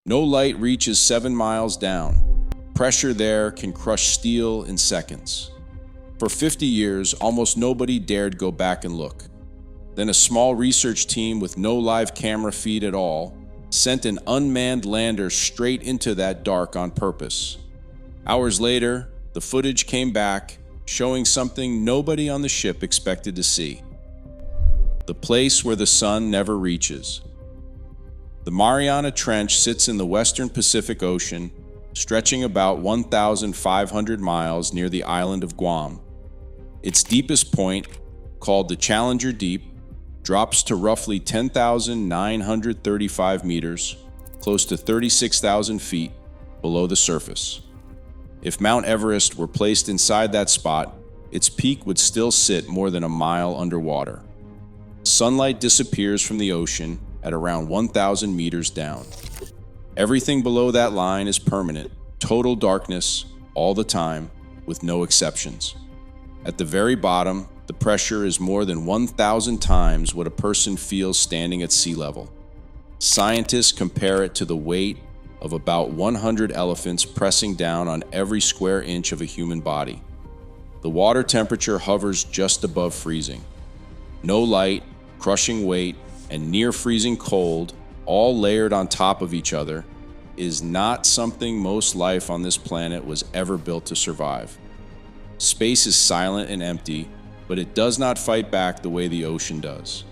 No light reaches 7 miles down. Pressure there can crush steel in seconds. For 50 years, almost nobody dared go back and look. Then a small research team with no live camera feed at all sent an unmanned lander straight into that dark on purpose. Hours later, the footage came back, showing something nobody on the ship expected to see. The place where the sun never reaches. The Mariana Trench sits in the western Pacific Ocean, stretching about 1,500 miles near the island of Guam. Its deepest point, called the Challenger Deep, drops to roughly 10,935 meters, close to 36,000 feet below the surface. If Mount Everest were placed inside that spot, its peak would still sit more than a mile underwater. Sunlight disappears from the ocean at around 1,000 meters down. Everything below that line is permanent, total darkness, all the time, with no exceptions. At the very bottom, the pressure is more than 1,000 times what a person feels standing at sea level. Scientists compare it to the weight of about 100 elephants pressing down on every square inch of a human body. The water temperature hovers just above freezing. No light, crushing weight, and near freezing cold, all layered on top of each other, is not something most life on this planet was ever built to survive. Space is silent and empty, but it does not fight back the way the ocean does.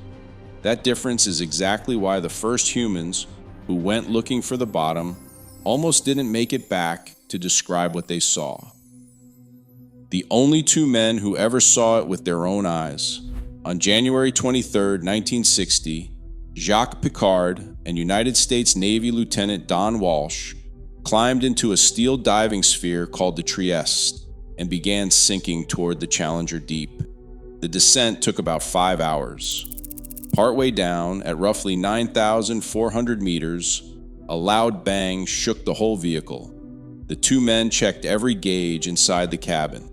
That difference is exactly why the first humans, who went looking for the bottom, almost didn't make it back to describe what they saw. The only two men who ever saw it with their own eyes. On January 23, 1960, Jacques Piccard and United States Navy Lieutenant Don Walsh climbed into a steel diving sphere called the Trieste and began sinking toward the Challenger Deep. The descent took about 5 hours. Partway down, at roughly 9,400 meters, a loud bang shook the whole vehicle. The two men checked every gauge inside the cabin.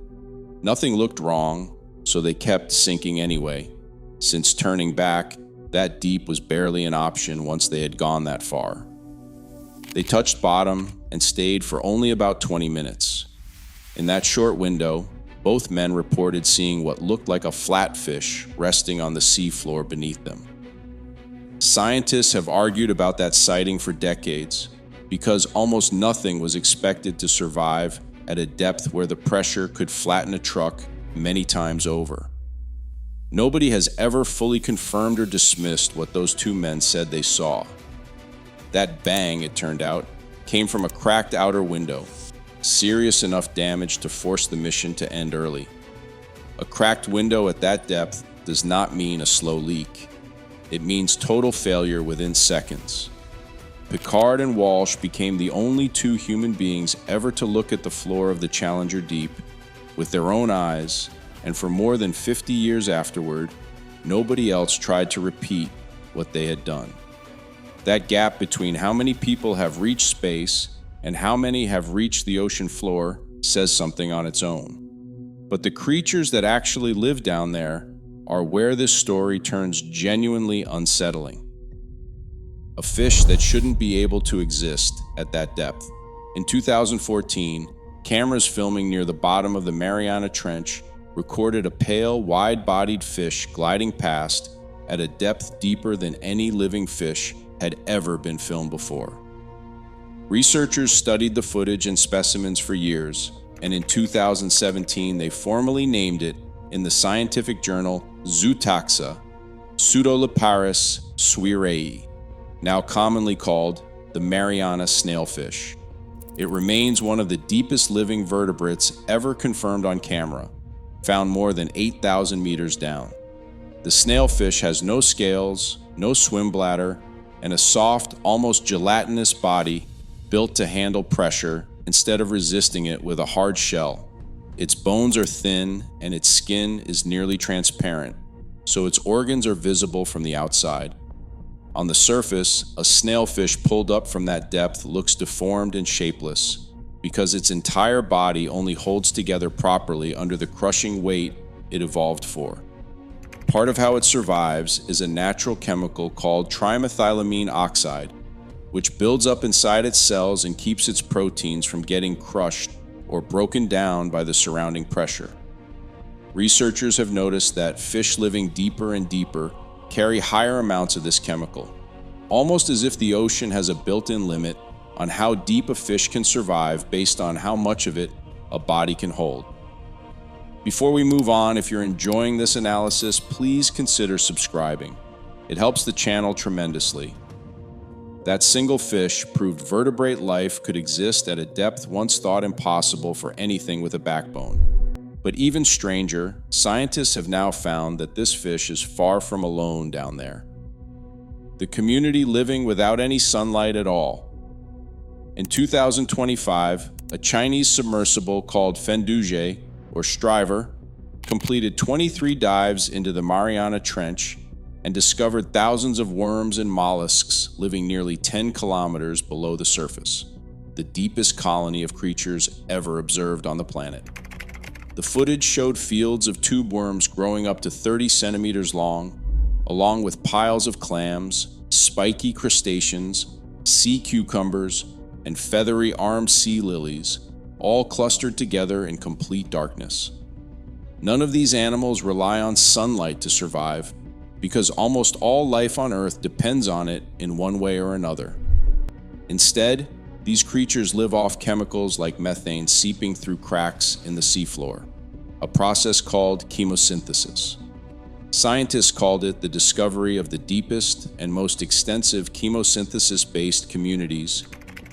Nothing looked wrong, so they kept sinking anyway, since turning back, that deep was barely an option once they had gone that far. They touched bottom and stayed for only about 20 minutes. In that short window, both men reported seeing what looked like a flatfish resting on the seafloor beneath them. Scientists have argued about that sighting for decades because almost nothing was expected to survive at a depth where the pressure could flatten a truck many times over. Nobody has ever fully confirmed or dismissed what those two men said they saw. That bang, it turned out, came from a cracked outer window, serious enough damage to force the mission to end early. A cracked window at that depth does not mean a slow leak. It means total failure within seconds. Piccard and Walsh became the only two human beings ever to look at the floor of the Challenger Deep with their own eyes, and for more than 50 years afterward, nobody else tried to repeat what they had done. That gap between how many people have reached space and how many have reached the ocean floor says something on its own. But the creatures that actually live down there are where this story turns genuinely unsettling. A fish that shouldn't be able to exist at that depth. In 2014, cameras filming near the bottom of the Mariana Trench recorded a pale, wide-bodied fish gliding past at a depth deeper than any living fish had ever been filmed before. Researchers studied the footage and specimens for years, and in 2017 they formally named it in the scientific journal Zootaxa, Pseudoliparis swirei, now commonly called the Mariana snailfish. It remains one of the deepest living vertebrates ever confirmed on camera, found more than 8,000 meters down. The snailfish has no scales, no swim bladder, and a soft, almost gelatinous body built to handle pressure instead of resisting it with a hard shell. Its bones are thin and its skin is nearly transparent, so its organs are visible from the outside. On the surface, a snailfish pulled up from that depth looks deformed and shapeless because its entire body only holds together properly under the crushing weight it evolved for. Part of how it survives is a natural chemical called trimethylamine oxide. which builds up inside its cells and keeps its proteins from getting crushed or broken down by the surrounding pressure. Researchers have noticed that fish living deeper and deeper carry higher amounts of this chemical, almost as if the ocean has a built-in limit on how deep a fish can survive based on how much of it a body can hold. Before we move on, if you're enjoying this analysis, please consider subscribing. It helps the channel tremendously. That single fish proved vertebrate life could exist at a depth once thought impossible for anything with a backbone. But even stranger, scientists have now found that this fish is far from alone down there. The community living without any sunlight at all. In 2025, a Chinese submersible called Fenduje, or Striver, completed 23 dives into the Mariana Trench and discovered thousands of worms and mollusks living nearly 10 kilometers below the surface, the deepest colony of creatures ever observed on the planet. The footage showed fields of tube worms growing up to 30 centimeters long, along with piles of clams, spiky crustaceans, sea cucumbers, and feathery armed sea lilies, all clustered together in complete darkness. None of these animals rely on sunlight to survive, because almost all life on Earth depends on it in one way or another. Instead, these creatures live off chemicals like methane seeping through cracks in the seafloor, a process called chemosynthesis. Scientists called it the discovery of the deepest and most extensive chemosynthesis-based communities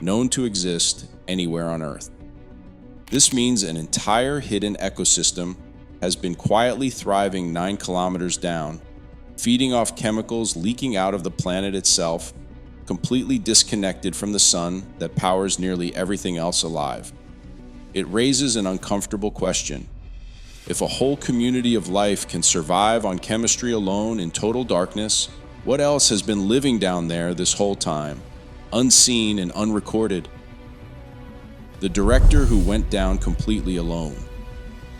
known to exist anywhere on Earth. This means an entire hidden ecosystem has been quietly thriving 9 kilometers down, feeding off chemicals leaking out of the planet itself, completely disconnected from the sun that powers nearly everything else alive. It raises an uncomfortable question. If a whole community of life can survive on chemistry alone in total darkness, what else has been living down there this whole time, unseen and unrecorded? The director who went down completely alone.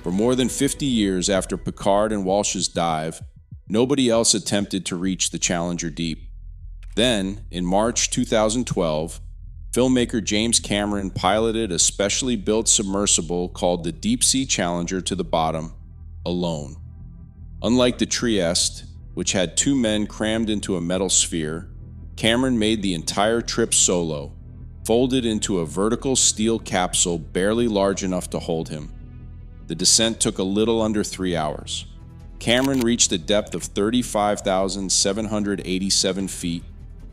For more than 50 years after Picard and Walsh's dive, nobody else attempted to reach the Challenger Deep. Then, in March 2012, filmmaker James Cameron piloted a specially built submersible called the Deep Sea Challenger to the bottom, alone. Unlike the Trieste, which had 2 men crammed into a metal sphere, Cameron made the entire trip solo, folded into a vertical steel capsule barely large enough to hold him. The descent took a little under 3 hours. Cameron reached a depth of 35,787 feet,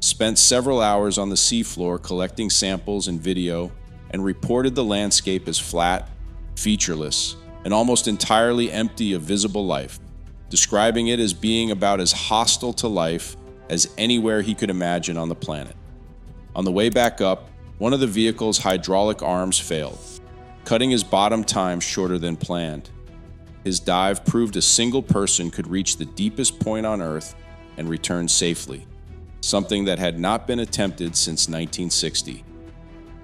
spent several hours on the seafloor collecting samples and video, and reported the landscape as flat, featureless, and almost entirely empty of visible life, describing it as being about as hostile to life as anywhere he could imagine on the planet. On the way back up, one of the vehicle's hydraulic arms failed, cutting his bottom time shorter than planned. His dive proved a single person could reach the deepest point on Earth and return safely, something that had not been attempted since 1960.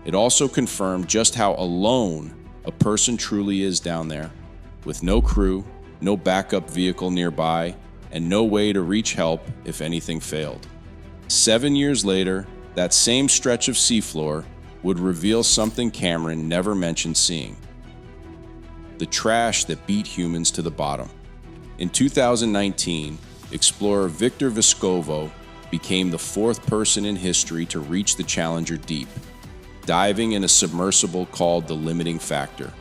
It also confirmed just how alone a person truly is down there, with no crew, no backup vehicle nearby, and no way to reach help if anything failed. 7 years later, that same stretch of seafloor would reveal something Cameron never mentioned seeing: the trash that beat humans to the bottom. In 2019, explorer Victor Vescovo became the 4th person in history to reach the Challenger Deep, diving in a submersible called the Limiting Factor.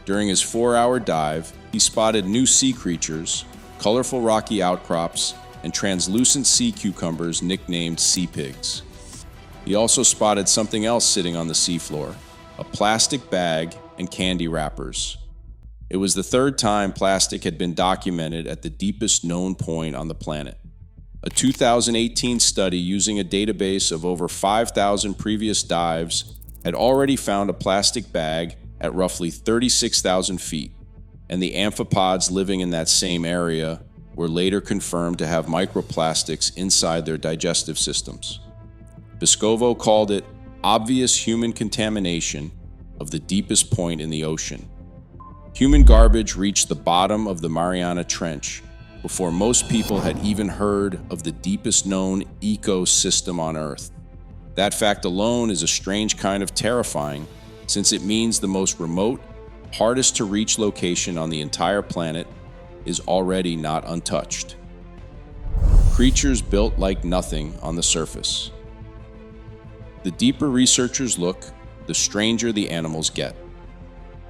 During his 4-hour dive, he spotted new sea creatures, colorful rocky outcrops, and translucent sea cucumbers nicknamed sea pigs. He also spotted something else sitting on the seafloor: a plastic bag and candy wrappers. It was the 3rd time plastic had been documented at the deepest known point on the planet. A 2018 study using a database of over 5,000 previous dives had already found a plastic bag at roughly 36,000 feet, and the amphipods living in that same area were later confirmed to have microplastics inside their digestive systems. Vescovo called it obvious human contamination of the deepest point in the ocean. Human garbage reached the bottom of the Mariana Trench before most people had even heard of the deepest known ecosystem on Earth. That fact alone is a strange kind of terrifying, since it means the most remote, hardest to reach location on the entire planet is already not untouched. Creatures built like nothing on the surface. The deeper researchers look, the stranger the animals get.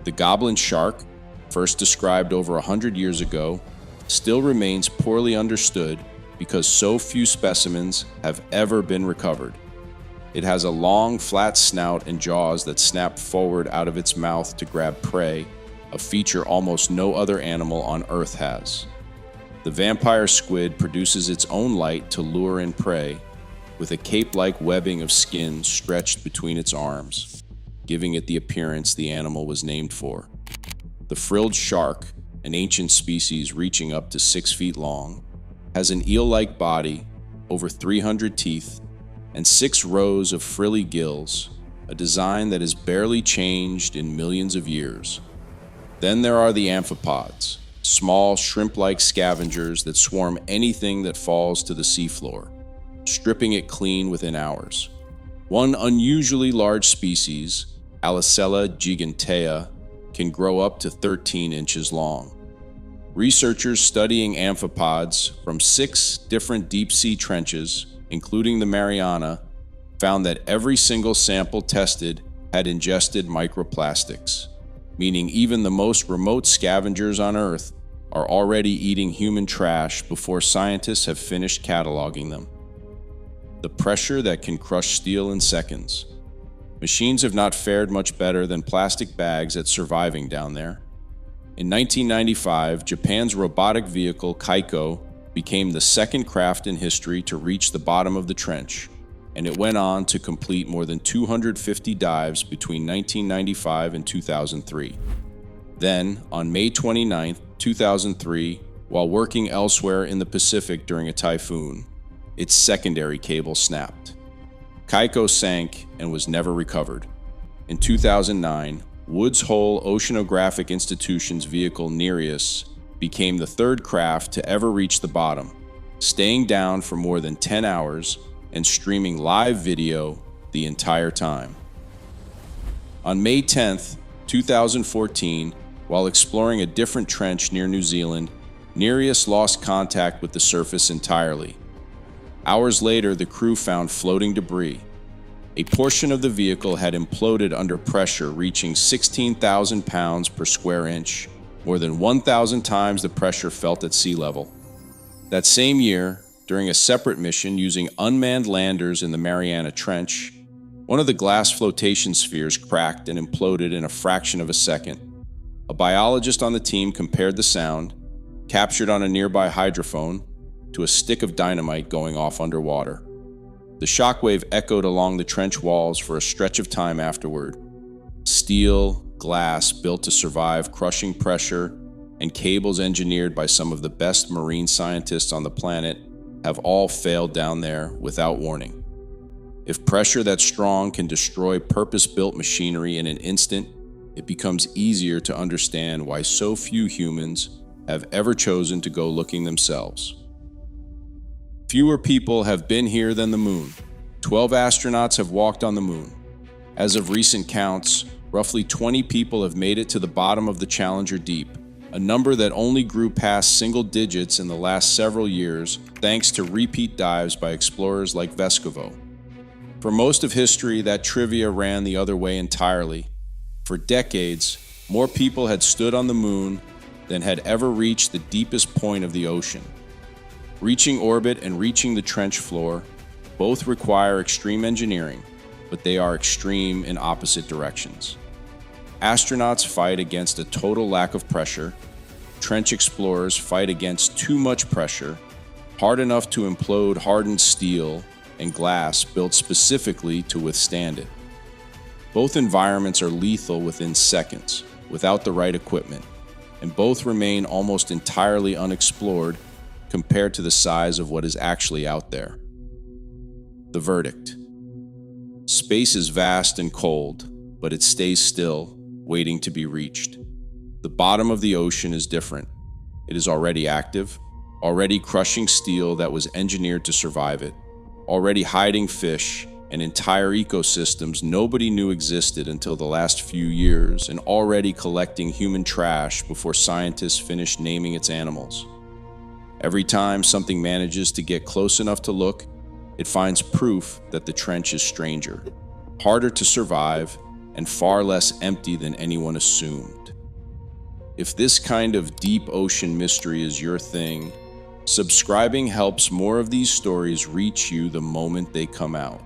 The goblin shark, first described over 100 years ago, still remains poorly understood because so few specimens have ever been recovered. It has a long, flat snout and jaws that snap forward out of its mouth to grab prey, a feature almost no other animal on Earth has. The vampire squid produces its own light to lure in prey, with a cape-like webbing of skin stretched between its arms, giving it the appearance the animal was named for. The frilled shark, an ancient species reaching up to 6 feet long, has an eel-like body, over 300 teeth, and 6 rows of frilly gills, a design that has barely changed in millions of years. Then there are the amphipods, small shrimp-like scavengers that swarm anything that falls to the seafloor, stripping it clean within hours. One unusually large species, Alicella gigantea, can grow up to 13 inches long. Researchers studying amphipods from 6 different deep-sea trenches, including the Mariana, found that every single sample tested had ingested microplastics, meaning even the most remote scavengers on Earth are already eating human trash before scientists have finished cataloging them. The pressure that can crush steel in seconds. Machines have not fared much better than plastic bags at surviving down there. In 1995, Japan's robotic vehicle Kaiko became the second craft in history to reach the bottom of the trench, and it went on to complete more than 250 dives between 1995 and 2003. Then, on May 29, 2003, while working elsewhere in the Pacific during a typhoon, its secondary cable snapped. Kaiko sank and was never recovered. In 2009, Woods Hole Oceanographic Institution's vehicle Nereus became the third craft to ever reach the bottom, staying down for more than 10 hours and streaming live video the entire time. On May 10, 2014, while exploring a different trench near New Zealand, Nereus lost contact with the surface entirely. Hours later, the crew found floating debris. A portion of the vehicle had imploded under pressure reaching 16,000 pounds per square inch, more than 1,000 times the pressure felt at sea level. That same year, during a separate mission using unmanned landers in the Mariana Trench, one of the glass flotation spheres cracked and imploded in a fraction of a second. A biologist on the team compared the sound, captured on a nearby hydrophone, to a stick of dynamite going off underwater. The shockwave echoed along the trench walls for a stretch of time afterward. Steel, glass built to survive crushing pressure, and cables engineered by some of the best marine scientists on the planet have all failed down there without warning. If pressure that strong can destroy purpose-built machinery in an instant, it becomes easier to understand why so few humans have ever chosen to go looking themselves. Fewer people have been here than the moon. 12 astronauts have walked on the moon. As of recent counts, roughly 20 people have made it to the bottom of the Challenger Deep, a number that only grew past single digits in the last several years thanks to repeat dives by explorers like Vescovo. For most of history, that trivia ran the other way entirely. For decades, more people had stood on the moon than had ever reached the deepest point of the ocean. Reaching orbit and reaching the trench floor both require extreme engineering, but they are extreme in opposite directions. Astronauts fight against a total lack of pressure. Trench explorers fight against too much pressure, hard enough to implode hardened steel and glass built specifically to withstand it. Both environments are lethal within seconds, without the right equipment, and both remain almost entirely unexplored compared to the size of what is actually out there. The verdict. Space is vast and cold, but it stays still, waiting to be reached. The bottom of the ocean is different. It is already active, already crushing steel that was engineered to survive it, already hiding fish and entire ecosystems nobody knew existed until the last few years, and already collecting human trash before scientists finished naming its animals. Every time something manages to get close enough to look, it finds proof that the trench is stranger, harder to survive, and far less empty than anyone assumed. If this kind of deep ocean mystery is your thing, subscribing helps more of these stories reach you the moment they come out.